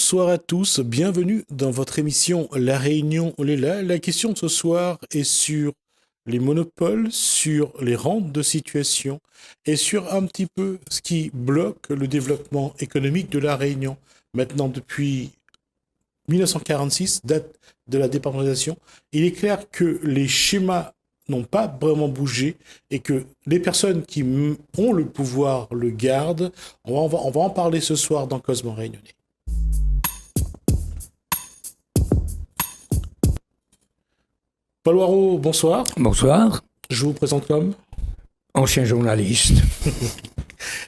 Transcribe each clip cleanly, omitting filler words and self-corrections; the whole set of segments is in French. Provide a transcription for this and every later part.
Bonsoir à tous, bienvenue dans votre émission La Réunion on est là. La question de ce soir est sur les monopoles, sur les rentes de situation et sur un petit peu ce qui bloque le développement économique de La Réunion. Maintenant, depuis 1946, date de la départementalisation, il est clair que les schémas n'ont pas vraiment bougé et que les personnes qui ont le pouvoir le gardent. On va en parler ce soir dans Cosmo Réunionnais. Paul Waro, bonsoir. Bonsoir. Je vous présente comme ancien journaliste.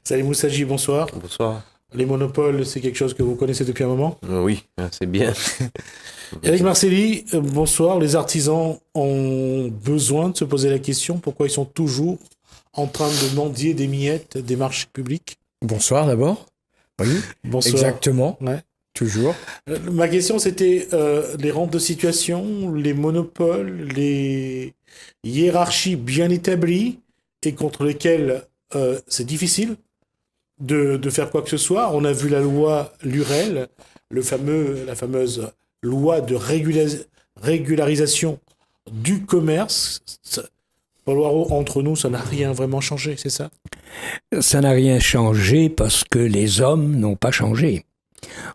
Salim Moussaji, bonsoir. Bonsoir. Les monopoles, c'est quelque chose que vous connaissez depuis un moment? Oui, c'est bien. Eric Marcelli, bonsoir. Les artisans ont besoin de se poser la question pourquoi ils sont toujours en train de mendier des miettes des marchés publics. Bonsoir d'abord. Oui, bonsoir. Exactement. Ouais. Toujours. Ma question, c'était les rentes de situation, les monopoles, les hiérarchies bien établies et contre lesquelles c'est difficile de faire quoi que ce soit. On a vu la loi Lurel, la fameuse loi de régularisation du commerce. Paul Waro, entre nous, ça n'a rien vraiment changé, c'est ça? Ça n'a rien changé parce que les hommes n'ont pas changé.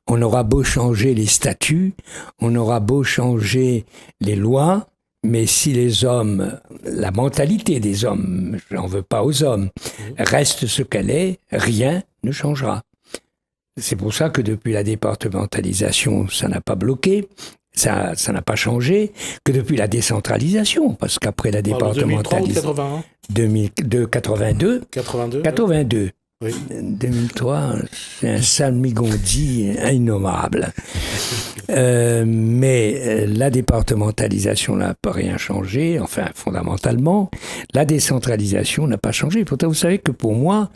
On aura beau changer les statuts, on aura beau changer les lois, mais si les hommes, la mentalité des hommes, j'en veux pas aux hommes, reste ce qu'elle est, rien ne changera. C'est pour ça que depuis la départementalisation, ça n'a pas bloqué, ça n'a pas changé, que depuis la décentralisation, parce qu'après la départementalisation... 2003 ou 82 82. Oui. 2003, c'est un salmigondi innommable. Mais la départementalisation n'a pas rien changé, enfin fondamentalement. La décentralisation n'a pas changé. Pourtant, vous savez que pour moi,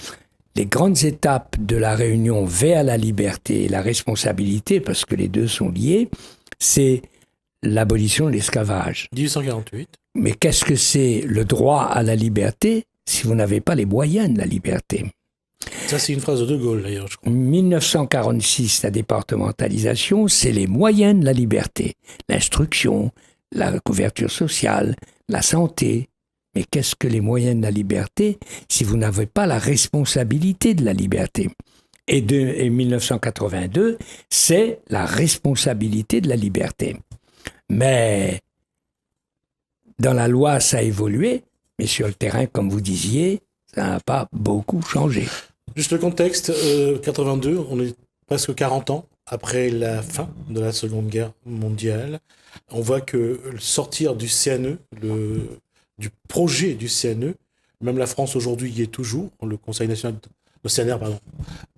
les grandes étapes de la Réunion vers la liberté et la responsabilité, parce que les deux sont liés, c'est l'abolition de l'esclavage. 1848. Mais qu'est-ce que c'est le droit à la liberté si vous n'avez pas les moyens de la liberté? Ça, c'est une phrase de De Gaulle, d'ailleurs, je crois. 1946, la départementalisation, c'est les moyens de la liberté. L'instruction, la couverture sociale, la santé. Mais qu'est-ce que les moyens de la liberté si vous n'avez pas la responsabilité de la liberté? Et 1982, c'est la responsabilité de la liberté. Mais dans la loi, ça a évolué, mais sur le terrain, comme vous disiez, ça n'a pas beaucoup changé. Juste le contexte, 82, on est presque 40 ans après la fin de la Seconde Guerre mondiale. On voit que sortir du CNE, du projet du CNE, même la France aujourd'hui y est toujours, le Conseil national, le CNR, pardon,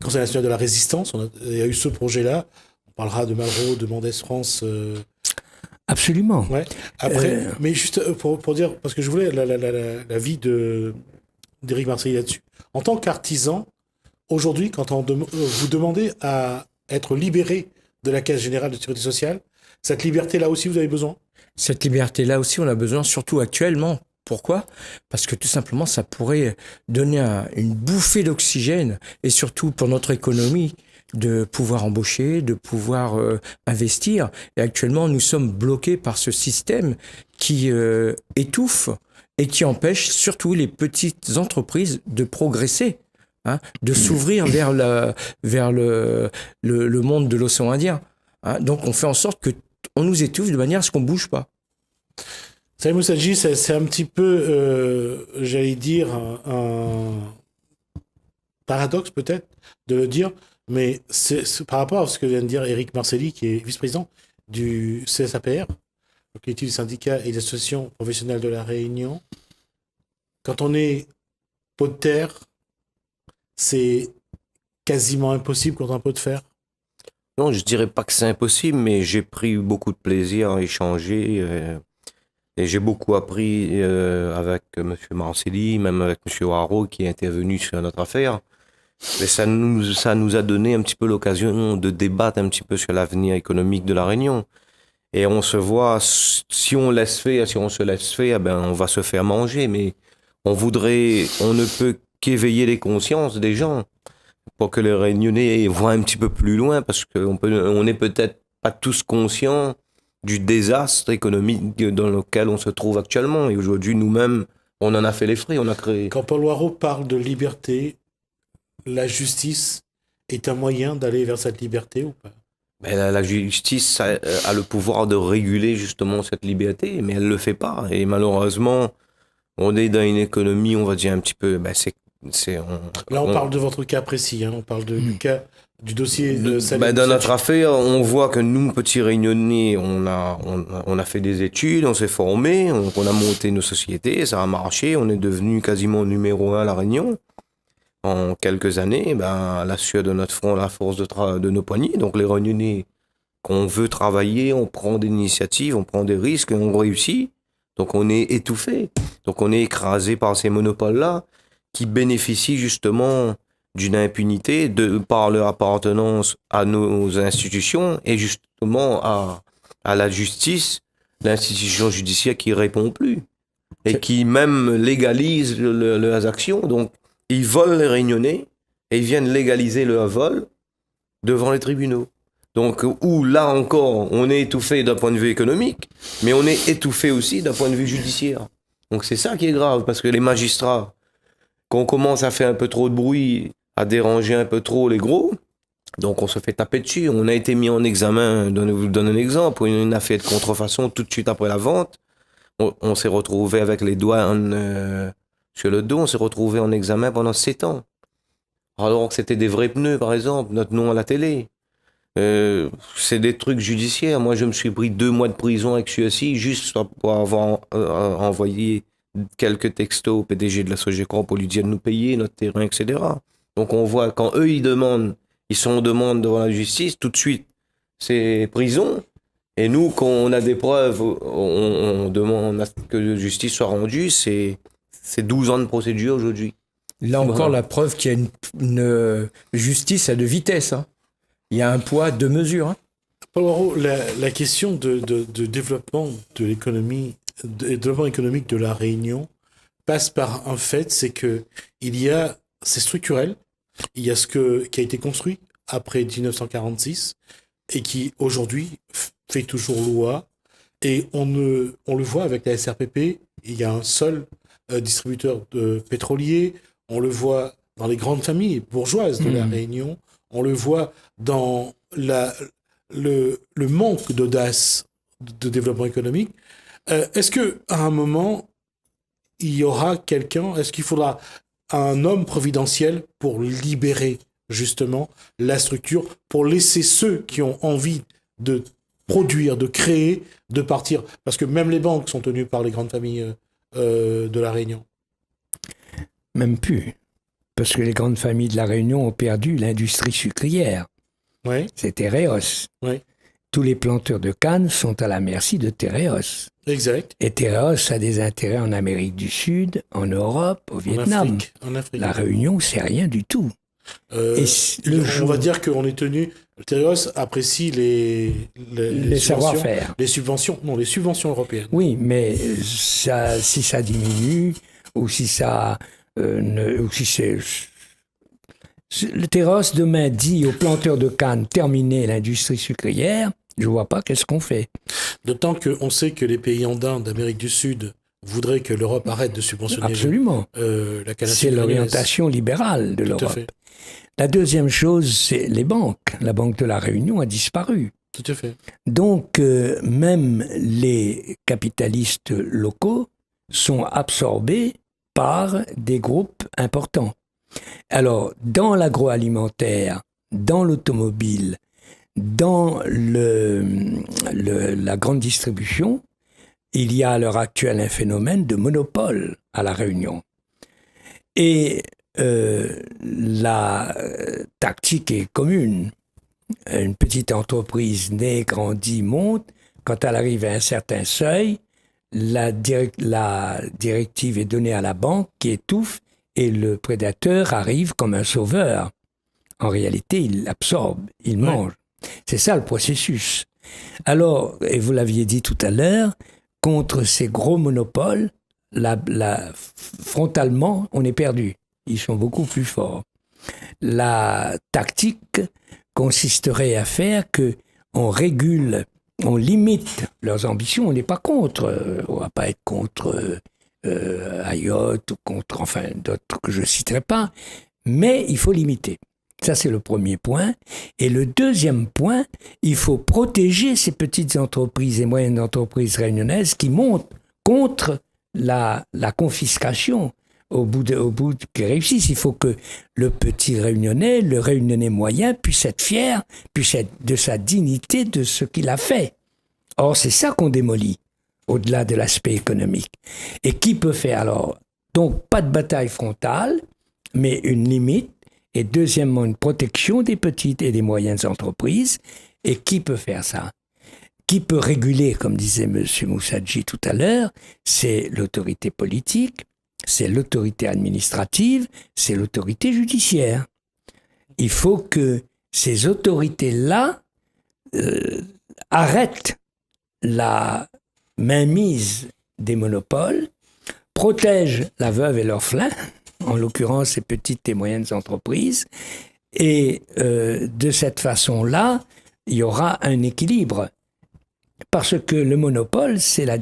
Conseil national de la résistance, il y a eu ce projet-là. On parlera de Malraux, de Mendès France. Absolument. Ouais. Après, mais juste pour dire, parce que je voulais la vie d'Éric Marcelli là-dessus. En tant qu'artisan, aujourd'hui, quand vous demandez à être libéré de la Caisse générale de sécurité sociale, cette liberté-là aussi, vous avez besoin? Cette liberté-là aussi, on a besoin, surtout actuellement. Pourquoi? Parce que tout simplement, ça pourrait donner une bouffée d'oxygène et surtout pour notre économie, de pouvoir embaucher, de pouvoir investir. Et actuellement, nous sommes bloqués par ce système qui étouffe et qui empêche surtout les petites entreprises de progresser, hein, de s'ouvrir vers le monde de l'océan Indien. Hein. Donc, on fait en sorte qu'on nous étouffe de manière à ce qu'on ne bouge pas. Salim Moussaji, c'est un petit peu, j'allais dire, un paradoxe peut-être de le dire, mais c'est par rapport à ce que vient de dire Eric Marcelli, qui est vice-président du CSAPR, le collectif des syndicats et des associations professionnelles de la Réunion. Quand on est pot de terre, c'est quasiment impossible contre un pot de fer. Non, je dirais pas que c'est impossible, mais j'ai pris beaucoup de plaisir à échanger. Et j'ai beaucoup appris avec M. Marcelli, même avec M. Waro qui est intervenu sur notre affaire. Mais ça nous a donné un petit peu l'occasion de débattre un petit peu sur l'avenir économique de la Réunion. Et on se voit, si on se laisse faire, ben on va se faire manger. Mais on ne peut qu'éveiller les consciences des gens. pour que les Réunionnais voient un petit peu plus loin, parce on n'est peut-être pas tous conscients du désastre économique dans lequel on se trouve actuellement. Et aujourd'hui, nous-mêmes, on en a fait les frais, on a créé. Quand Paul Warreau parle de liberté, la justice est un moyen d'aller vers cette liberté ou pas? Ben, la justice a le pouvoir de réguler justement cette liberté, mais elle ne le fait pas. Et malheureusement, on est dans une économie, on va dire un petit peu... Là, on parle de votre cas précis, hein, on parle du cas du dossier Salim. Dans notre affaire, on voit que nous, petits Réunionnais, on a fait des études, on s'est formé, on a monté nos sociétés, ça a marché, on est devenu quasiment numéro 1 à La Réunion. En quelques années, à la sueur de notre front, la force de nos poignets. Donc les Réunionnais, qu'on veut travailler, on prend des initiatives, on prend des risques et on réussit. Donc on est étouffé. Donc on est écrasé par ces monopoles-là qui bénéficient justement d'une impunité par leur appartenance à nos institutions et justement à la justice, l'institution judiciaire qui répond plus et qui même légalise leurs actions. Donc ils volent les Réunionnais et ils viennent légaliser leur vol devant les tribunaux. Donc, où là encore, on est étouffé d'un point de vue économique, mais on est étouffé aussi d'un point de vue judiciaire. Donc c'est ça qui est grave, parce que les magistrats, quand on commence à faire un peu trop de bruit, à déranger un peu trop les gros, donc on se fait taper dessus. On a été mis en examen, je vous donne un exemple, une affaire de contrefaçon tout de suite après la vente. On s'est retrouvé avec les douanes sur le dos, on s'est retrouvé en examen pendant 7 ans. Alors que c'était des vrais pneus, par exemple, notre nom à la télé. C'est des trucs judiciaires. Moi, je me suis pris 2 mois de prison avec CSI juste pour avoir envoyé quelques textos au PDG de la Sogecor pour lui dire de nous payer notre terrain, etc. Donc on voit, quand eux, ils sont en demande devant la justice, tout de suite, c'est prison. Et nous, quand on a des preuves, on demande que la justice soit rendue, c'est 12 ans de procédure aujourd'hui. Là encore, la preuve qu'il y a une justice à 2 vitesses. Hein. Il y a un poids, 2 mesures. Hein. Paul Warreau, la question de développement de l'économie, de développement économique de la Réunion passe par un fait, c'est que c'est structurel. Il y a ce qui a été construit après 1946 et qui aujourd'hui fait toujours loi. Et on le voit avec la SRPP, il y a un seul distributeur de pétrolier. On le voit dans les grandes familles bourgeoises de la Réunion. On le voit dans le manque d'audace de développement économique. Est-ce qu'à un moment, il y aura est-ce qu'il faudra un homme providentiel pour libérer justement la structure, pour laisser ceux qui ont envie de produire, de créer, de partir? Parce que même les banques sont tenues par les grandes familles de la Réunion. Même plus. Parce que les grandes familles de la Réunion ont perdu l'industrie sucrière. Oui. C'est Tereos. Oui. Tous les planteurs de canne sont à la merci de Tereos. Exact. Et Tereos a des intérêts en Amérique du Sud, en Europe, au Vietnam. En Afrique. La Réunion, c'est rien du tout. On va dire qu'on est tenu... Tereos apprécie les savoir-faire. Les subventions européennes. Oui, mais si ça diminue, ou si ça... ou si c'est... Le Tereos demain dit aux planteurs de canne terminer l'industrie sucrière, je vois pas qu'est-ce qu'on fait. D'autant qu'on sait que les pays andins d'Amérique du Sud voudraient que l'Europe arrête de subventionner Absolument. La canne à C'est sucre l'orientation libérale de Tout à l'Europe. fait. La deuxième chose, c'est les banques. La Banque de la Réunion a disparu. Tout à fait. Donc, même les capitalistes locaux sont absorbés par des groupes importants. Alors, dans l'agroalimentaire, dans l'automobile, dans la grande distribution, il y a à l'heure actuelle un phénomène de monopole à La Réunion. Et la tactique est commune. Une petite entreprise naît, grandit, monte. Quand elle arrive à un certain seuil, la directive est donnée à la banque qui étouffe et le prédateur arrive comme un sauveur. En réalité, il absorbe, il mange. C'est ça le processus. Alors, et vous l'aviez dit tout à l'heure, contre ces gros monopoles, frontalement, on est perdu. Ils sont beaucoup plus forts. La tactique consisterait à faire que on régule, on limite leurs ambitions. On n'est pas contre, on va pas être contre Hayot ou contre, enfin, d'autres que je citerai pas, mais il faut limiter. Ça, c'est le premier point. Et le deuxième point, il faut protéger ces petites entreprises et moyennes entreprises réunionnaises qui montent contre la confiscation au bout qu'ils réussissent. Il faut que le petit réunionnais, le réunionnais moyen, puisse être fier, puisse être de sa dignité, de ce qu'il a fait. Or, c'est ça qu'on démolit, au-delà de l'aspect économique. Et qui peut faire alors? Donc, pas de bataille frontale, mais une limite. Et deuxièmement, une protection des petites et des moyennes entreprises. Et qui peut faire ça? Qui peut réguler, comme disait M. Moussadji tout à l'heure? C'est l'autorité politique, c'est l'autorité administrative, c'est l'autorité judiciaire. Il faut que ces autorités-là arrêtent la mainmise des monopoles, protègent la veuve et l'orphelin, en l'occurrence ces petites et moyennes entreprises, et de cette façon-là, il y aura un équilibre. Parce que le monopole, c'est la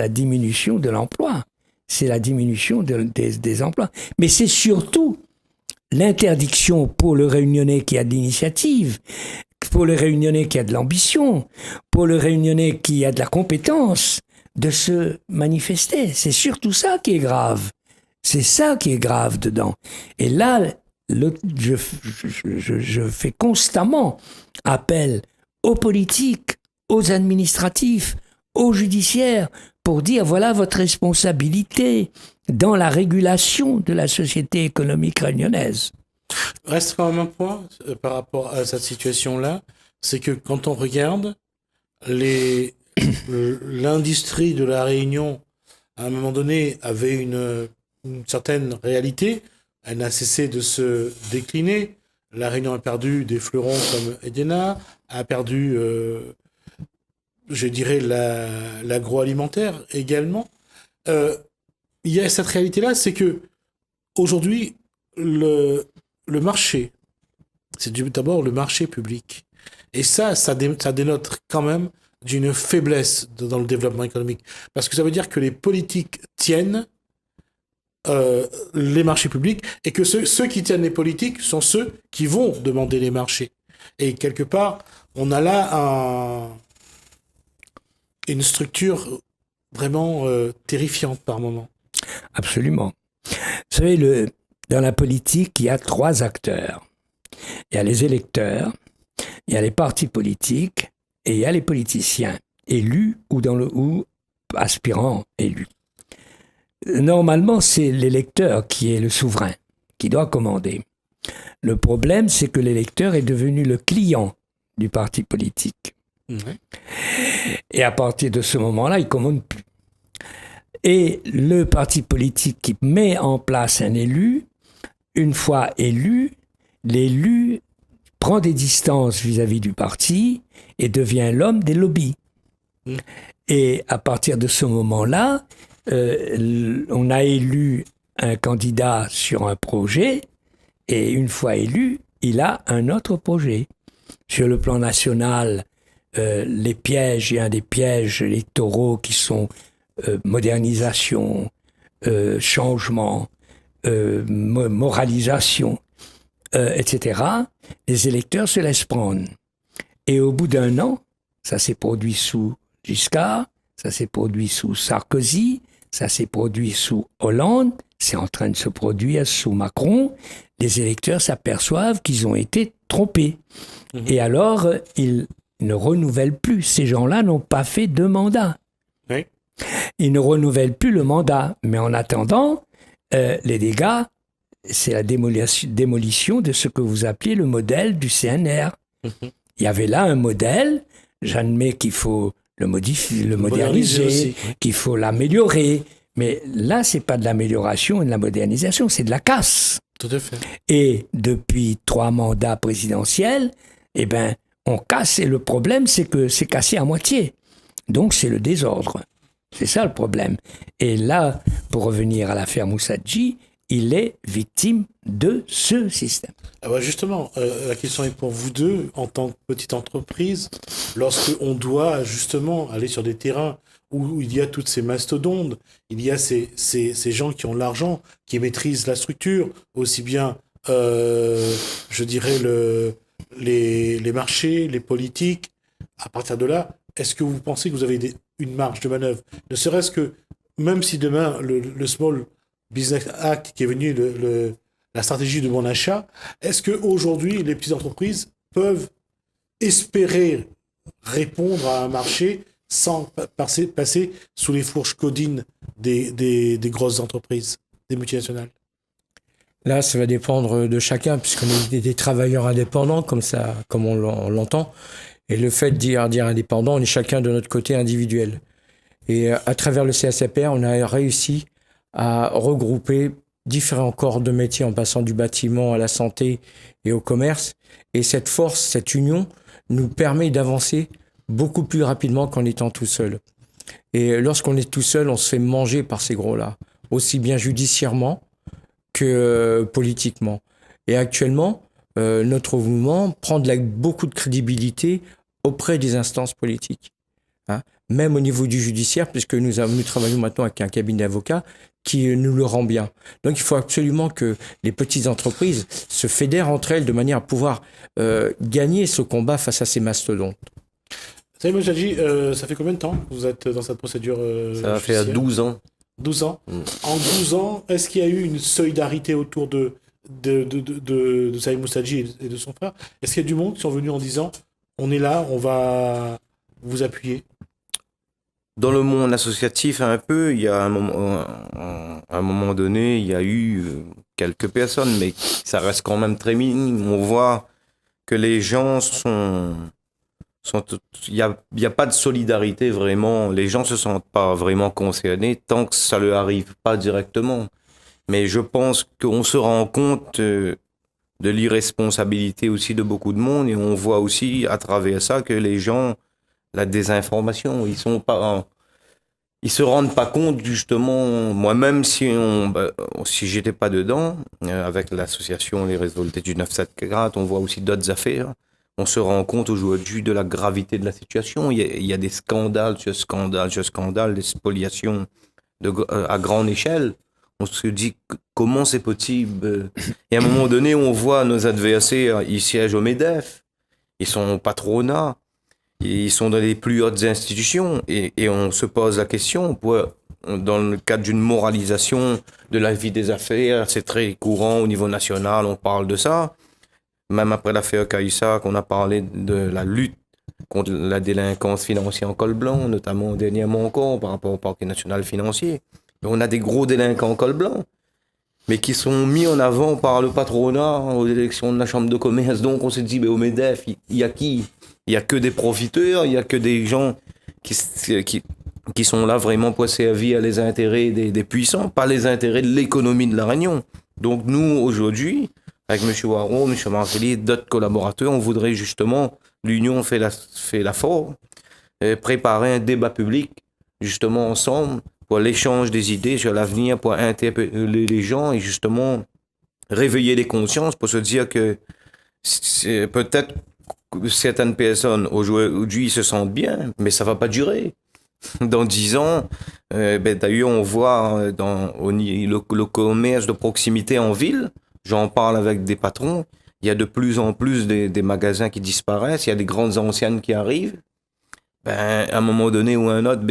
diminution de l'emploi, c'est la diminution des emplois. Mais c'est surtout l'interdiction pour le Réunionnais qui a de l'initiative, pour le Réunionnais qui a de l'ambition, pour le Réunionnais qui a de la compétence, de se manifester. C'est surtout ça qui est grave. C'est ça qui est grave dedans. Et là, je fais constamment appel aux politiques, aux administratifs, aux judiciaires, pour dire voilà votre responsabilité dans la régulation de la société économique réunionnaise. Reste quand même un point par rapport à cette situation-là, c'est que quand on regarde l'industrie de la Réunion, à un moment donné, avait une certaine réalité. Elle n'a cessé de se décliner. La Réunion a perdu des fleurons comme Edena, a perdu, je dirais, l'agroalimentaire également. Il y a cette réalité-là, c'est que aujourd'hui, le marché, c'est d'abord le marché public. Et ça dénote quand même d'une faiblesse dans le développement économique. Parce que ça veut dire que les politiques tiennent les marchés publics et que ceux qui tiennent les politiques sont ceux qui vont demander les marchés. Et quelque part, on a là une structure vraiment terrifiante par moment. Absolument. Vous savez, dans la politique, il y a 3 acteurs. Il y a les électeurs, il y a les partis politiques et il y a les politiciens, élus ou aspirants élus. Normalement, c'est l'électeur qui est le souverain, qui doit commander. Le problème, c'est que l'électeur est devenu le client du parti politique. Mmh. Et à partir de ce moment-là, il ne commande plus. Et le parti politique qui met en place un élu, une fois élu, l'élu prend des distances vis-à-vis du parti et devient l'homme des lobbies. Mmh. Et à partir de ce moment-là, on a élu un candidat sur un projet et une fois élu, il a un autre projet. Sur le plan national, les pièges, il y a des pièges électoraux qui sont modernisation, changement, moralisation, etc. Les électeurs se laissent prendre. Et au bout d'un an, ça s'est produit sous Giscard, ça s'est produit sous Sarkozy, ça s'est produit sous Hollande, c'est en train de se produire sous Macron. Les électeurs s'aperçoivent qu'ils ont été trompés. Mmh. Et alors, ils ne renouvellent plus. Ces gens-là n'ont pas fait de mandat. Oui. Ils ne renouvellent plus le mandat. Mais en attendant, les dégâts, c'est la démolition de ce que vous appelez le modèle du CNR. Mmh. Il y avait là un modèle, j'admets qu'il faut le moderniser, qu'il faut l'améliorer. Mais là, c'est pas de l'amélioration et de la modernisation, c'est de la casse. Tout à fait. Et depuis 3 mandats présidentiels, eh ben, on casse. Et le problème, c'est que c'est cassé à moitié. Donc, c'est le désordre. C'est ça le problème. Et là, pour revenir à l'affaire Moussadji, il est victime de ce système. Ah bah justement, la question est pour vous deux, en tant que petite entreprise, lorsque on doit justement aller sur des terrains où il y a toutes ces mastodontes, il y a ces gens qui ont l'argent, qui maîtrisent la structure, aussi bien, je dirais, les marchés, les politiques. À partir de là, est-ce que vous pensez que vous avez une marge de manœuvre? Ne serait-ce que, même si demain, le Small Business Act qui est venu, la stratégie de bon achat, est-ce qu'aujourd'hui, les petites entreprises peuvent espérer répondre à un marché sans passer sous les fourches codines des grosses entreprises, des multinationales? Là, ça va dépendre de chacun, puisqu'on est des travailleurs indépendants, comme on l'entend. Et le fait de dire indépendant, on est chacun de notre côté individuel. Et à travers le CSAPR, on a réussi à regrouper différents corps de métiers en passant du bâtiment à la santé et au commerce. Et cette force, cette union, nous permet d'avancer beaucoup plus rapidement qu'en étant tout seul. Et lorsqu'on est tout seul, on se fait manger par ces gros-là, aussi bien judiciairement que politiquement. Et actuellement, notre mouvement prend beaucoup de crédibilité auprès des instances politiques. Hein, même au niveau du judiciaire, puisque nous travaillons maintenant avec un cabinet d'avocats qui nous le rend bien. Donc il faut absolument que les petites entreprises se fédèrent entre elles de manière à pouvoir gagner ce combat face à ces mastodontes. Saïd Modjadji, ça fait combien de temps que vous êtes dans cette procédure Ça fait 12 ans. 12 ans. Mm. En 12 ans, est-ce qu'il y a eu une solidarité autour de Saïd Modjadji et de son frère? Est-ce qu'il y a du monde qui sont venus en disant on est là, on va vous appuyer? Dans le monde associatif, un peu, il y a à un moment donné, il y a eu quelques personnes, mais ça reste quand même très minime. On voit que les gens il y a pas de solidarité vraiment. Les gens se sentent pas vraiment concernés tant que ça leur arrive pas directement. Mais je pense qu'on se rend compte de l'irresponsabilité aussi de beaucoup de monde, et on voit aussi à travers ça que les gens, la désinformation, ils se rendent pas compte justement. Moi-même, si j'étais pas dedans, avec l'association Les Révoltés du 9-7 on voit aussi d'autres affaires. On se rend compte aujourd'hui de la gravité de la situation. Il y a des scandales sur scandales, des spoliations à grande échelle. On se dit comment c'est possible. Et à un moment donné, on voit nos adversaires, ils siègent au MEDEF, ils sont au patronat, ils sont dans les plus hautes institutions, et on se pose la question, dans le cadre d'une moralisation de la vie des affaires, c'est très courant au niveau national, on parle de ça. Même après l'affaire Caïssa, qu'on a parlé de la lutte contre la délinquance financière en col blanc, notamment dernièrement encore par rapport au parquet national financier. Et on a des gros délinquants en col blanc, mais qui sont mis en avant par le patronat aux élections de la Chambre de commerce. Donc on s'est dit, au MEDEF, il y a qui? Il y a que des profiteurs, il y a que des gens qui sont là vraiment pour servir les intérêts des puissants, pas les intérêts de l'économie de la Réunion. Donc nous, aujourd'hui, avec M. Waro, M. Marcelli et d'autres collaborateurs, on voudrait justement, l'Union fait la force, préparer un débat public, justement ensemble, pour l'échange des idées sur l'avenir, pour interpeller les gens et justement réveiller les consciences pour se dire que peut-être certaines personnes aujourd'hui se sentent bien, mais ça va pas durer. Dans 10 ans, d'ailleurs, on voit le commerce de proximité en ville. J'en parle avec des patrons. Il y a de plus en plus des magasins qui disparaissent. Il y a des grandes anciennes qui arrivent. À un moment donné ou à un autre,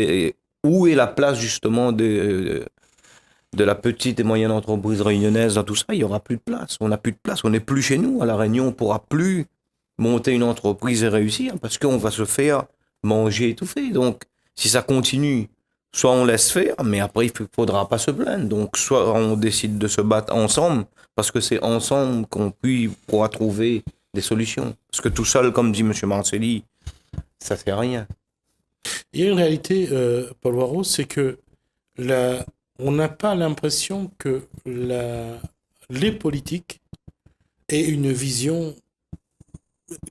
où est la place justement de la petite et moyenne entreprise réunionnaise dans tout ça? Il n'y aura plus de place. On n'a plus de place. On n'est plus chez nous. À La Réunion, on ne pourra plus monter une entreprise et réussir parce qu'on va se faire manger, étouffer. Donc, si ça continue, soit on laisse faire, mais après, il ne faudra pas se plaindre. Donc, soit on décide de se battre ensemble, parce que c'est ensemble qu'on pourra trouver des solutions. Parce que tout seul, comme dit M. Marcelli, ça ne fait rien. Il y a une réalité, Paul Waro, c'est que on n'a pas l'impression que les politiques aient une vision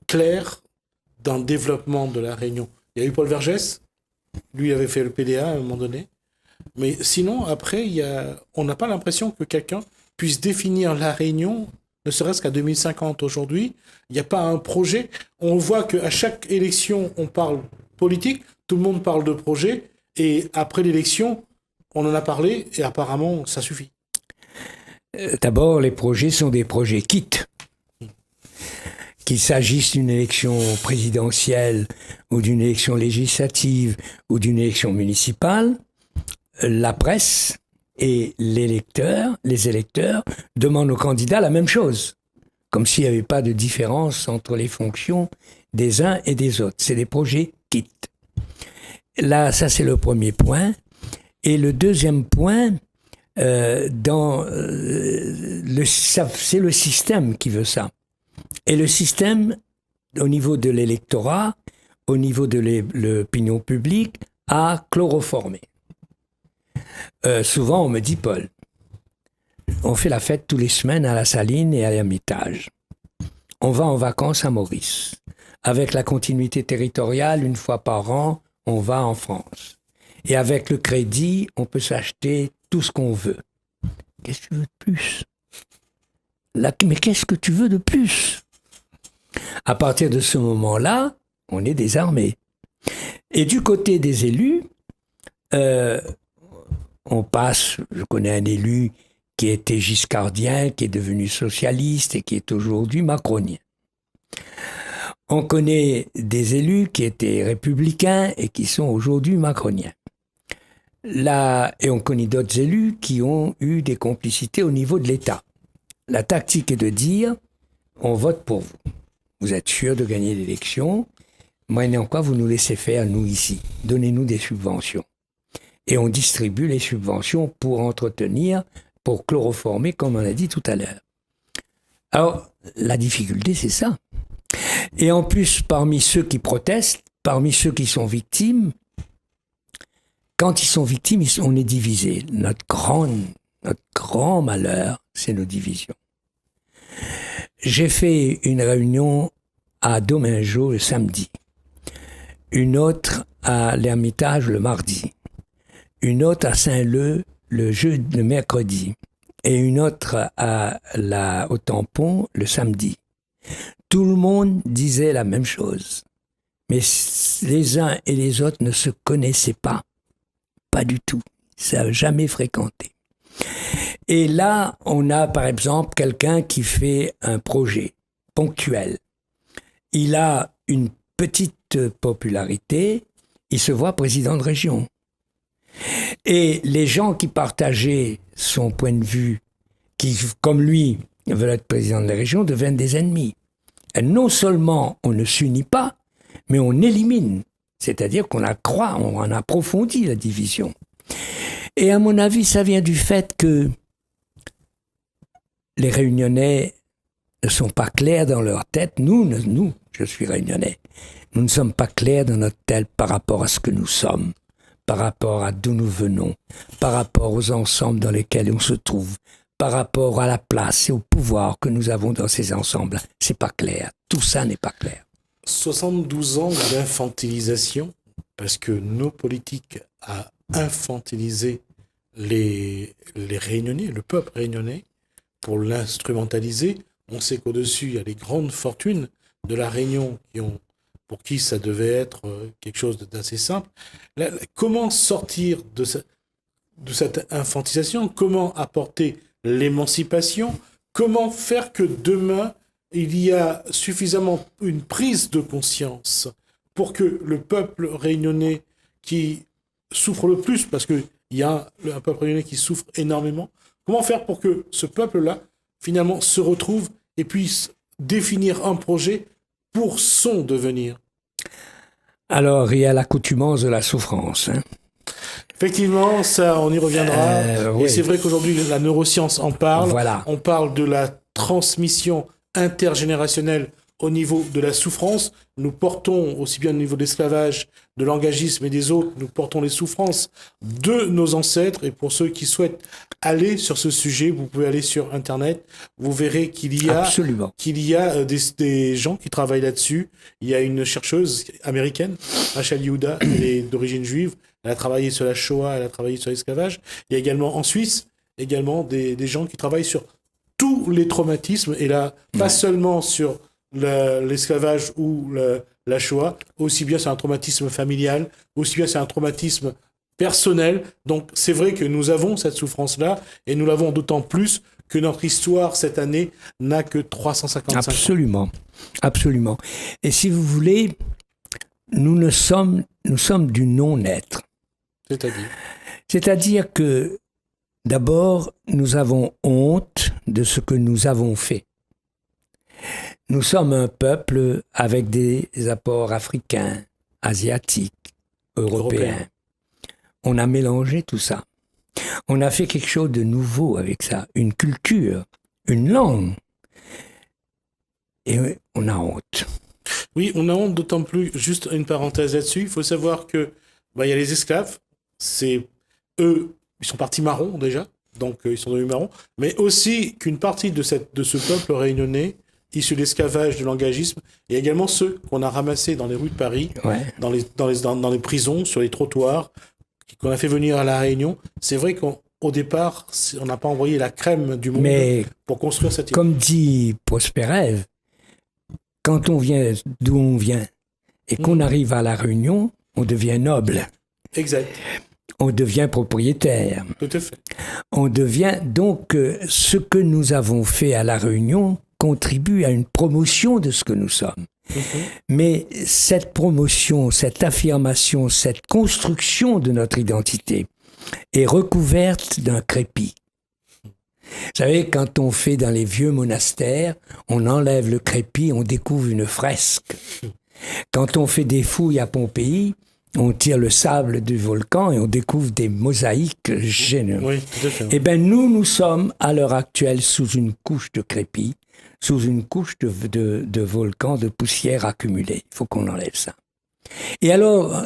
claire d'un développement de la Réunion. Il y a eu Paul Vergès, lui avait fait le PDA à un moment donné, mais sinon, après, on n'a pas l'impression que quelqu'un puisse définir la Réunion, ne serait-ce qu'à 2050 aujourd'hui. Il n'y a pas un projet. On voit qu'à chaque élection, on parle politique, tout le monde parle de projet, et après l'élection, on en a parlé, et apparemment, ça suffit. D'abord, les projets sont des projets kits. Qu'il s'agisse d'une élection présidentielle ou d'une élection législative ou d'une élection municipale, la presse et les électeurs demandent aux candidats la même chose, comme s'il n'y avait pas de différence entre les fonctions des uns et des autres. C'est des projets kits. Là, ça c'est le premier point. Et le deuxième point, c'est le système qui veut ça. Et le système, au niveau de l'électorat, au niveau de l'opinion publique, a chloroformé. Souvent, on me dit, Paul, on fait la fête tous les semaines à la Saline et à l'Ermitage. On va en vacances à Maurice. Avec la continuité territoriale, une fois par an, on va en France. Et avec le crédit, on peut s'acheter tout ce qu'on veut. Qu'est-ce que tu veux de plus ? Mais qu'est-ce que tu veux de plus ? À partir de ce moment-là, on est désarmé. Et du côté des élus, on passe, je connais un élu qui était giscardien, qui est devenu socialiste et qui est aujourd'hui macronien. On connaît des élus qui étaient républicains et qui sont aujourd'hui macroniens. Et on connaît d'autres élus qui ont eu des complicités au niveau de l'État. La tactique est de dire, on vote pour vous. Vous êtes sûr de gagner l'élection, moyennant quoi vous nous laissez faire, nous ici. Donnez-nous des subventions. Et on distribue les subventions pour entretenir, pour chloroformer, comme on a dit tout à l'heure. Alors, la difficulté, c'est ça. Et en plus, parmi ceux qui protestent, parmi ceux qui sont victimes, quand ils sont victimes, on est divisés. Notre grand malheur, c'est nos divisions. J'ai fait une réunion à Domingo le samedi, une autre à l'Ermitage le mardi, une autre à Saint-Leu le mercredi et une autre au Tampon le samedi. Tout le monde disait la même chose, mais les uns et les autres ne se connaissaient pas du tout, ça n'a jamais fréquenté. Et là, on a par exemple quelqu'un qui fait un projet ponctuel. Il a une petite popularité, il se voit président de région. Et les gens qui partageaient son point de vue, qui, comme lui, veulent être président de la région, deviennent des ennemis. Et non seulement on ne s'unit pas, mais on élimine. C'est-à-dire qu'on on approfondit la division. Et à mon avis, ça vient du fait que les Réunionnais ne sont pas clairs dans leur tête. Nous, je suis Réunionnais, nous ne sommes pas clairs dans notre tête par rapport à ce que nous sommes, par rapport à d'où nous venons, par rapport aux ensembles dans lesquels on se trouve, par rapport à la place et au pouvoir que nous avons dans ces ensembles. C'est pas clair. Tout ça n'est pas clair. 72 ans d'infantilisation, parce que nos politiques ont infantilisé les Réunionnais, le peuple réunionnais, pour l'instrumentaliser. On sait qu'au-dessus, il y a les grandes fortunes de la Réunion pour qui ça devait être quelque chose d'assez simple. Comment sortir de cette infantilisation? Comment apporter l'émancipation? Comment faire que demain, il y a suffisamment une prise de conscience pour que le peuple réunionnais qui souffre le plus, parce qu'il y a un peuple réunionnais qui souffre énormément, comment faire pour que ce peuple-là, finalement, se retrouve et puisse définir un projet pour son devenir? Alors, il y a l'accoutumance de la souffrance. Effectivement, ça, on y reviendra. Oui. Et c'est vrai qu'aujourd'hui, la neuroscience en parle. Voilà. On parle de la transmission intergénérationnelle au niveau de la souffrance. Nous portons, aussi bien au niveau de l'esclavage, de l'engagisme et des autres, nous portons les souffrances de nos ancêtres. Et pour ceux qui souhaitent aller sur ce sujet, vous pouvez aller sur Internet. Vous verrez qu'il y a des gens qui travaillent là-dessus. Il y a une chercheuse américaine, Rachel Yehuda, elle est d'origine juive. Elle a travaillé sur la Shoah, elle a travaillé sur l'esclavage. Il y a également en Suisse également des gens qui travaillent sur tous les traumatismes, et là, pas seulement sur l'esclavage ou la Shoah, aussi bien c'est un traumatisme familial, aussi bien c'est un traumatisme personnel. Donc c'est vrai que nous avons cette souffrance-là, et nous l'avons d'autant plus que notre histoire cette année n'a que 355 ans. Absolument, absolument. Et si vous voulez, nous sommes du non-être. C'est-à-dire que d'abord, nous avons honte de ce que nous avons fait. Nous sommes un peuple avec des apports africains, asiatiques, européens. On a mélangé tout ça. On a fait quelque chose de nouveau avec ça, une culture, une langue. Et on a honte. Oui, on a honte d'autant plus, juste une parenthèse là-dessus, il faut savoir que y a les esclaves, c'est eux, ils sont partis marrons déjà, donc ils sont devenus marrons, mais aussi qu'une partie de ce peuple réunionnais, issu de l'esclavage, de l'engagisme, et également ceux qu'on a ramassés dans les rues de Paris, dans les prisons, sur les trottoirs, qu'on a fait venir à La Réunion. C'est vrai qu'au départ, on n'a pas envoyé la crème du monde pour construire cette île. Comme dit Prosperez, quand on vient d'où on vient et qu'on arrive à La Réunion, on devient noble. Exact. On devient propriétaire. Tout à fait. On devient donc ce que nous avons fait à La Réunion contribue à une promotion de ce que nous sommes. Mais cette promotion, cette affirmation, cette construction de notre identité est recouverte d'un crépi. Vous savez, quand on fait dans les vieux monastères, on enlève le crépi, on découvre une fresque. Quand on fait des fouilles à Pompéi, on tire le sable du volcan et on découvre des mosaïques généreuses. Oui, tout à fait. Eh bien, nous sommes à l'heure actuelle sous une couche de crépi, sous une couche de volcan, de poussière accumulée. Il faut qu'on enlève ça. Et alors...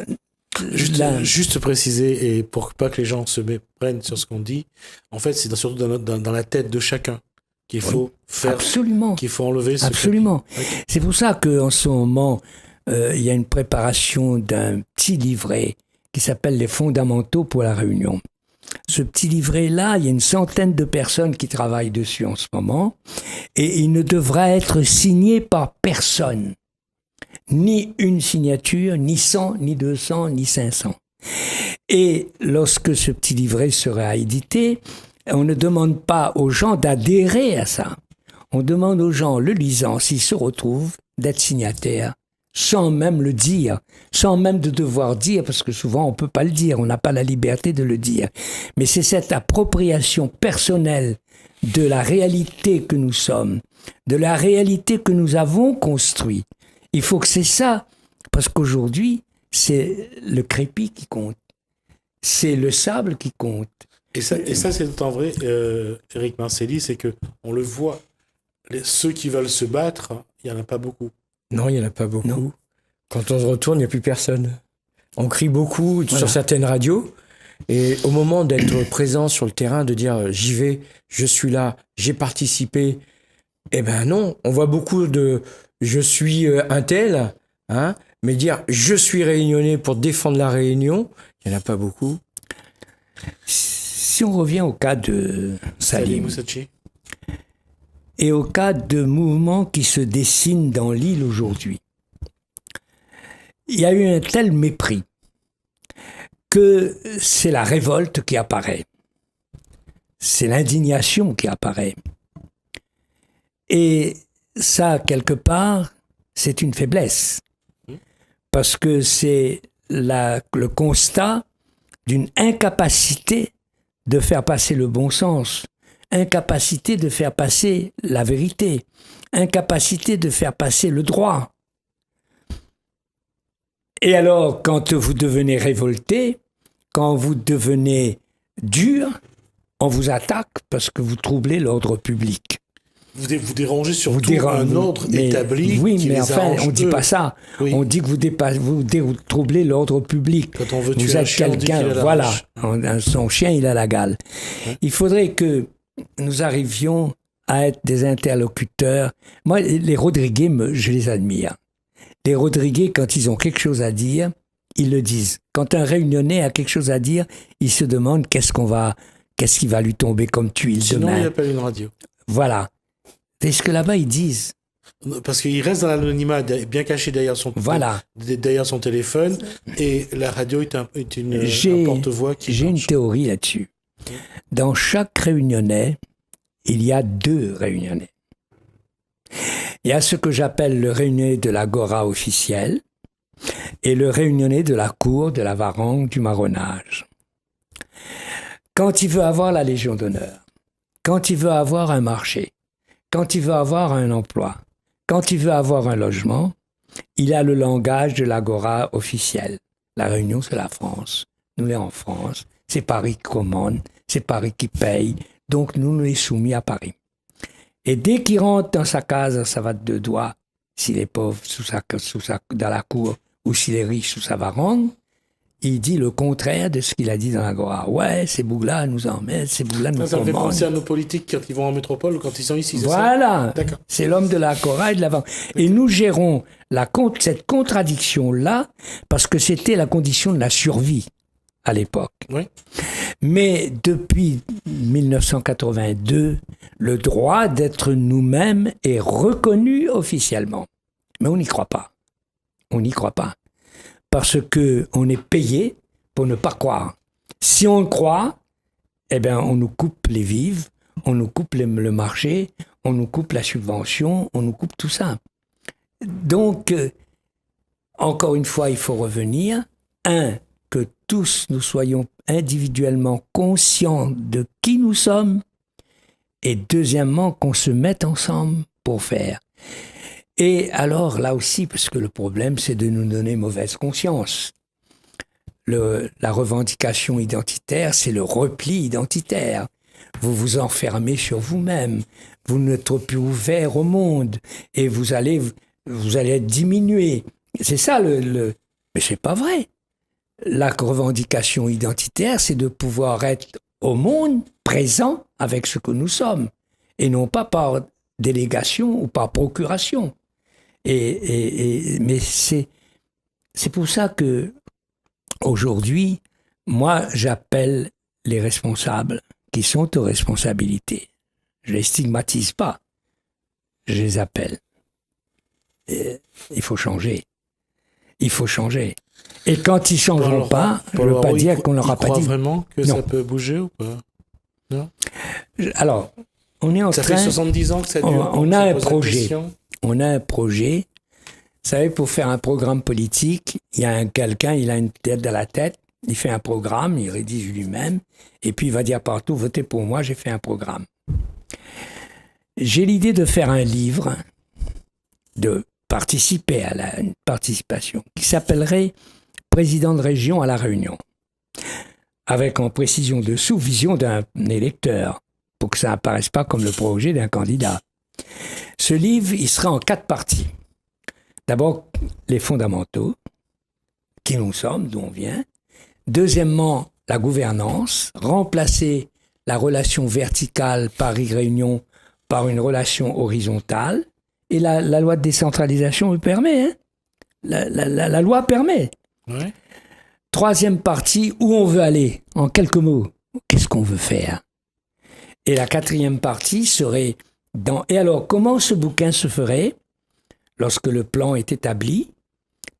Juste préciser, et pour pas que les gens se méprennent sur ce qu'on dit, en fait, c'est surtout dans la tête de chacun qu'il faut faire... Absolument. Qu'il faut enlever ce... Absolument. Okay. C'est pour ça qu'en ce moment, il y a une préparation d'un petit livret qui s'appelle « Les fondamentaux pour la Réunion ». Ce petit livret-là, il y a une centaine de personnes qui travaillent dessus en ce moment, et il ne devra être signé par personne. Ni une signature, ni 100, ni 200, ni 500. Et lorsque ce petit livret sera édité, on ne demande pas aux gens d'adhérer à ça. On demande aux gens, le lisant, s'ils se retrouvent, d'être signataires, sans même le dire, sans même de devoir dire, parce que souvent on ne peut pas le dire, on n'a pas la liberté de le dire. Mais c'est cette appropriation personnelle de la réalité que nous sommes, de la réalité que nous avons construite. Il faut que c'est ça, parce qu'aujourd'hui, c'est le crépi qui compte. C'est le sable qui compte. Et ça c'est d'autant vrai, Éric Marcelli, c'est qu'on le voit, ceux qui veulent se battre, il n'y en a pas beaucoup. Non, il n'y en a pas beaucoup. Non. Quand on se retourne, il n'y a plus personne. On crie beaucoup sur certaines radios, et au moment d'être présent sur le terrain, de dire « j'y vais, je suis là, j'ai participé », eh ben non, on voit beaucoup de... je suis un tel, hein, mais dire je suis réunionnais pour défendre la Réunion, il n'y en a pas beaucoup. Si on revient au cas de Salim Moussachi et au cas de mouvements qui se dessinent dans l'île aujourd'hui, il y a eu un tel mépris que c'est la révolte qui apparaît, c'est l'indignation qui apparaît. Et ça, quelque part, c'est une faiblesse. Parce que c'est le constat d'une incapacité de faire passer le bon sens, incapacité de faire passer la vérité, incapacité de faire passer le droit. Et alors, quand vous devenez révolté, quand vous devenez dur, on vous attaque parce que vous troublez l'ordre public. Vous dérangez surtout un ordre établi. Oui, qui mais les enfin, on ne dit pas ça. Oui. On dit que vous troublez l'ordre public. Quand on veut vous tuer un êtes chien, on dit qu'il a quelqu'un, la voilà, rage. son chien, il a la gale. Ouais. Il faudrait que nous arrivions à être des interlocuteurs. Moi, les Rodriguez, je les admire. Les Rodriguez, quand ils ont quelque chose à dire, ils le disent. Quand un Réunionnais a quelque chose à dire, il se demande qu'est-ce qu'on va qu'est-ce qui va lui tomber comme tuile Sinon, demain. il appelle une radio. Voilà. C'est ce que là-bas, ils disent. Parce qu'il reste dans l'anonymat, bien caché derrière Voilà. derrière son téléphone, et la radio est un J'ai- porte-voix qui J'ai une marche. théorie là-dessus. Dans chaque réunionnais, il y a 2 réunionnais. Il y a ce que j'appelle le réunionnais de l'agora officielle et le réunionnais de la cour, de la varangue, du marronnage. Quand il veut avoir la Légion d'honneur, quand il veut avoir un marché, quand il veut avoir un emploi, quand il veut avoir un logement, il a le langage de l'agora officielle. La Réunion, c'est la France. Nous, on est en France. C'est Paris qui commande, c'est Paris qui paye. Donc, nous, on est soumis à Paris. Et dès qu'il rentre dans sa case, dans sa vatte de doigts, s'il est pauvre dans la cour ou s'il est riche sous sa varangue, il dit le contraire de ce qu'il a dit dans l'agora. Ouais, ces bougs-là nous emmènent, ces bougs-là nous Ça me fait commandent. penser à nos politiques quand ils vont en métropole ou quand ils sont ici. c'est ça Voilà, D'accord. c'est l'homme de la Cora et de l'avant. Et nous gérons cette contradiction-là parce que c'était la condition de la survie à l'époque. Oui. Mais depuis 1982, le droit d'être nous-mêmes est reconnu officiellement. Mais on n'y croit pas. On n'y croit pas. Parce qu'on est payé pour ne pas croire. Si on croit, eh bien, on nous coupe les vives, on nous coupe le marché, on nous coupe la subvention, on nous coupe tout ça. Donc, encore une fois, il faut revenir. Que tous nous soyons individuellement conscients de qui nous sommes. Et deuxièmement, qu'on se mette ensemble pour faire. Et alors, là aussi, parce que le problème, c'est de nous donner mauvaise conscience. La revendication identitaire, c'est le repli identitaire. Vous vous enfermez sur vous-même. Vous n'êtes plus ouvert au monde. Et vous allez être diminué. C'est ça Mais c'est pas vrai. La revendication identitaire, c'est de pouvoir être au monde présent avec ce que nous sommes. Et non pas par délégation ou par procuration. Mais c'est pour ça que aujourd'hui, moi, j'appelle les responsables qui sont aux responsabilités. Je les stigmatise pas. Je les appelle. Et il faut changer. Il faut changer. Et quand ils ne changeront pas, je ne veux pas dire qu'on n'aura pas dit. Tu crois vraiment que Non. ça peut bouger ou pas? Alors, on est en Ça train... fait 70 ans que ça dure. On donc a se un pose la projet. question. On a un projet. Vous savez, pour faire un programme politique, il y a quelqu'un, il a une tête dans la tête, il fait un programme, il rédige lui-même, et puis il va dire partout, votez pour moi, j'ai fait un programme. J'ai l'idée de faire un livre, de participer à une participation, qui s'appellerait « Président de région à la Réunion », avec en précision dessous vision d'un électeur, pour que ça n'apparaisse pas comme le projet d'un candidat. Ce livre, il sera en 4 parties. D'abord, les fondamentaux, qui nous sommes, d'où on vient. Deuxièmement, la gouvernance, remplacer la relation verticale Paris-Réunion par une relation horizontale. Et la loi de décentralisation le permet. Hein? La loi permet. Ouais. Troisième partie, où on veut aller, en quelques mots. Qu'est-ce qu'on veut faire? Et la 4e partie serait et alors, comment ce bouquin se ferait lorsque le plan est établi?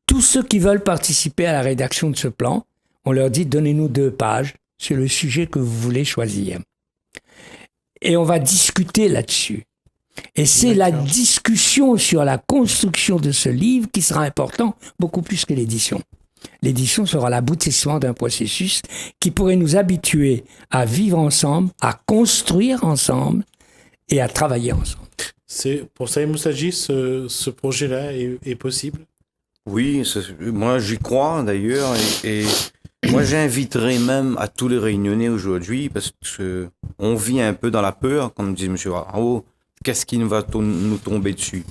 Tous ceux qui veulent participer à la rédaction de ce plan, on leur dit, donnez-nous 2 pages sur le sujet que vous voulez choisir. Et on va discuter là-dessus. Et c'est la discussion sur la construction de ce livre qui sera important, beaucoup plus que l'édition. L'édition sera l'aboutissement d'un processus qui pourrait nous habituer à vivre ensemble, à construire ensemble et à travailler ensemble. Pour Saïd Moussadji, ce projet-là est possible? Oui, moi j'y crois d'ailleurs, et moi j'inviterais même à tous les Réunionnais aujourd'hui, parce que on vit un peu dans la peur, comme dit M. Haro, qu'est-ce qui va nous tomber dessus?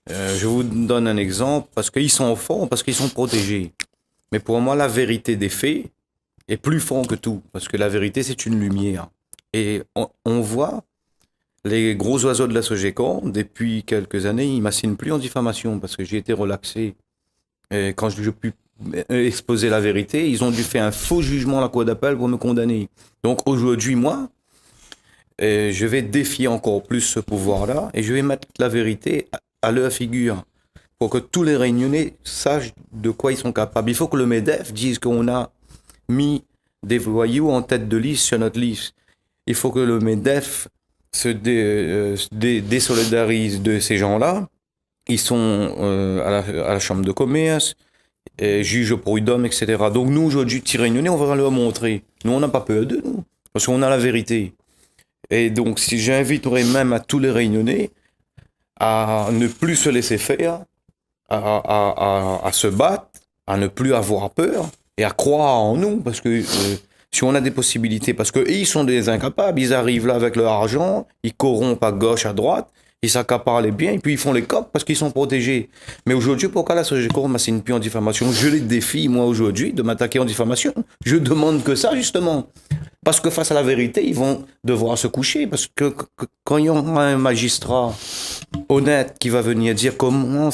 Je vous donne un exemple, parce qu'ils sont forts, parce qu'ils sont protégés. Mais pour moi, la vérité des faits est plus forte que tout, parce que la vérité, c'est une lumière. Et on voit les gros oiseaux de la Sogecor, depuis quelques années, ils ne m'assignent plus en diffamation, parce que j'ai été relaxé. Et quand je exposer la vérité. Ils ont dû faire un faux jugement à la cour d'appel pour me condamner. Donc aujourd'hui, moi, je vais défier encore plus ce pouvoir-là et je vais mettre la vérité à leur figure pour que tous les Réunionnais sachent de quoi ils sont capables. Il faut que le MEDEF dise qu'on a mis des voyous en tête de liste sur notre liste. Il faut que le MEDEF se désolidarise de ces gens-là. Ils sont à la chambre de commerce, juges prud'hommes, etc. Donc nous, aujourd'hui, petits Réunionnais, on va leur montrer. Nous, on n'a pas peur d'eux, nous, parce qu'on a la vérité. Et donc, si j'inviterais même à tous les Réunionnais à ne plus se laisser faire, à se battre, à ne plus avoir peur et à croire en nous, parce que si on a des possibilités, parce qu'ils sont des incapables, ils arrivent là avec leur argent, ils corrompent à gauche, à droite, ils s'accaparent les biens, et puis ils font les cops parce qu'ils sont protégés. Mais aujourd'hui, pourquoi la SOGECO m'assigne plus en diffamation? Je les défie, moi, aujourd'hui, de m'attaquer en diffamation. Je demande que ça, justement. Parce que face à la vérité, ils vont devoir se coucher. Parce que quand il y aura un magistrat honnête qui va venir dire comment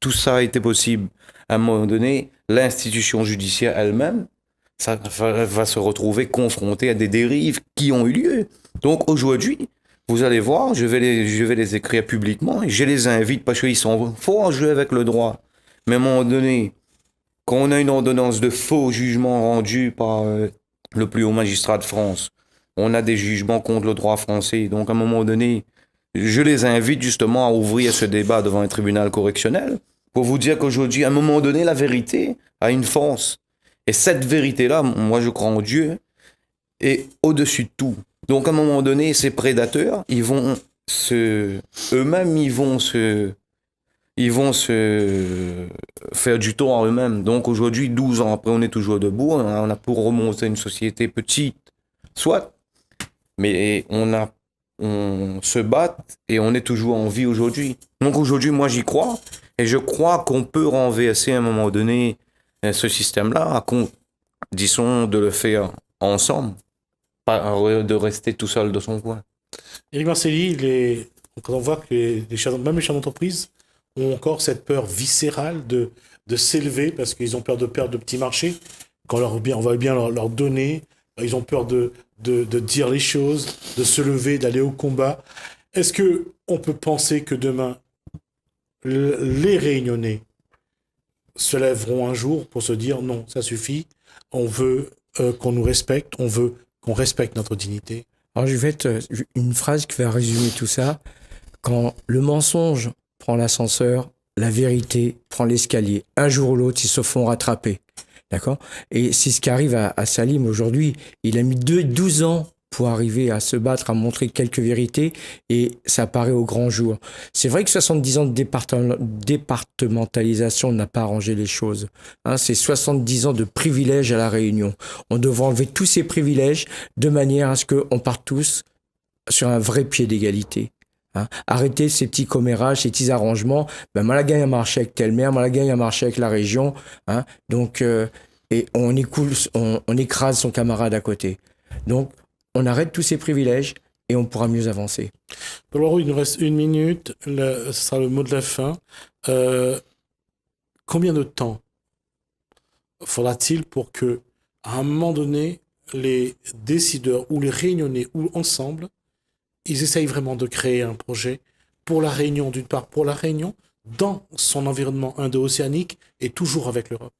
tout ça a été possible, à un moment donné, l'institution judiciaire elle-même, ça va se retrouver confrontée à des dérives qui ont eu lieu. Donc aujourd'hui, vous allez voir, je vais les écrire publiquement et je les invite parce qu'ils sont faux en jeu avec le droit. Mais à un moment donné, quand on a une ordonnance de faux jugement rendue par le plus haut magistrat de France, on a des jugements contre le droit français. Donc à un moment donné, je les invite justement à ouvrir ce débat devant un tribunal correctionnel pour vous dire qu'aujourd'hui, à un moment donné, la vérité a une force. Et cette vérité-là, moi je crois en Dieu, est au-dessus de tout. Donc à un moment donné, ces prédateurs, eux-mêmes, ils vont se faire du tort à eux-mêmes. Donc aujourd'hui, 12 ans après, on est toujours debout. On a pour remonter une société petite, soit, mais on se bat et on est toujours en vie aujourd'hui. Donc aujourd'hui, moi j'y crois et je crois qu'on peut renverser à un moment donné ce système-là, disons de le faire ensemble, pas de rester tout seul dans son coin. Éric Marcelli, quand on voit que même les chefs d'entreprise ont encore cette peur viscérale de s'élever parce qu'ils ont peur de perdre de petits marchés, quand on va bien leur donner, ils ont peur de dire les choses, de se lever, d'aller au combat. Est-ce qu'on peut penser que demain, les Réunionnais se lèveront un jour pour se dire non, ça suffit, on veut qu'on nous respecte, on veut qu'on respecte notre dignité? Alors je vais être une phrase qui va résumer tout ça. Quand le mensonge prend l'ascenseur, la vérité prend l'escalier. Un jour ou l'autre, ils se font rattraper. D'accord? Et c'est ce qui arrive à Salim aujourd'hui. Il a mis 12 ans pour arriver à se battre, à montrer quelques vérités, et ça apparaît au grand jour. C'est vrai que 70 ans de départementalisation n'a pas arrangé les choses. C'est 70 ans de privilèges à La Réunion. On devrait enlever tous ces privilèges de manière à ce qu'on parte tous sur un vrai pied d'égalité. Arrêter ces petits commérages, ces petits arrangements. Malaga a marché avec telle maire, Malaga a marché avec la région. Donc, et on écrase son camarade à côté. Donc, on arrête tous ces privilèges et on pourra mieux avancer. Paul Warou, il nous reste 1 minute. Ce sera le mot de la fin. Combien de temps faudra-t-il pour que, à un moment donné, les décideurs ou les Réunionnais ou ensemble, ils essayent vraiment de créer un projet pour la Réunion, d'une part, pour la Réunion, dans son environnement indo-océanique et toujours avec l'Europe?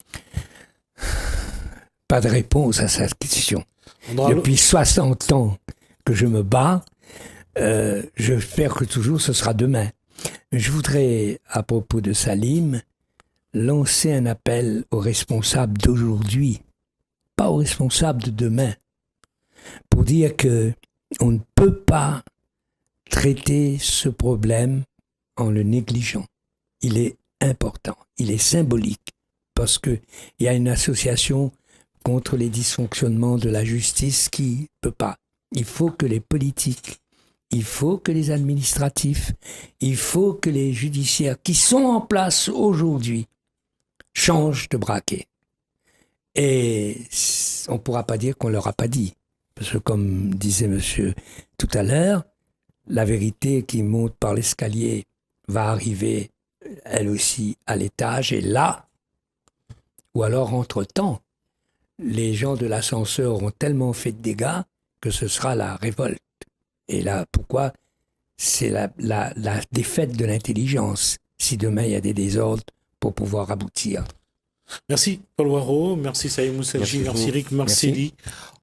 Pas de réponse à cette question. Depuis 60 ans que je me bats, j'espère que toujours ce sera demain. Je voudrais, à propos de Salim, lancer un appel aux responsables d'aujourd'hui, pas aux responsables de demain, pour dire que on ne peut pas traiter ce problème en le négligeant. Il est important, il est symbolique, parce qu'il y a une association contre les dysfonctionnements de la justice qui ne peut pas. Il faut que les politiques, il faut que les administratifs, il faut que les judiciaires qui sont en place aujourd'hui changent de braquet. Et on ne pourra pas dire qu'on ne leur a pas dit. Parce que comme disait monsieur tout à l'heure, la vérité qui monte par l'escalier va arriver elle aussi à l'étage. Et là, Ou alors, entre-temps, les gens de l'ascenseur ont tellement fait de dégâts que ce sera la révolte. Et là, pourquoi? C'est la défaite de l'intelligence, si demain il y a des désordres pour pouvoir aboutir. Merci Paul Waro, merci Saïd Moussadji, Merci merci beaucoup. Rick Marcelli.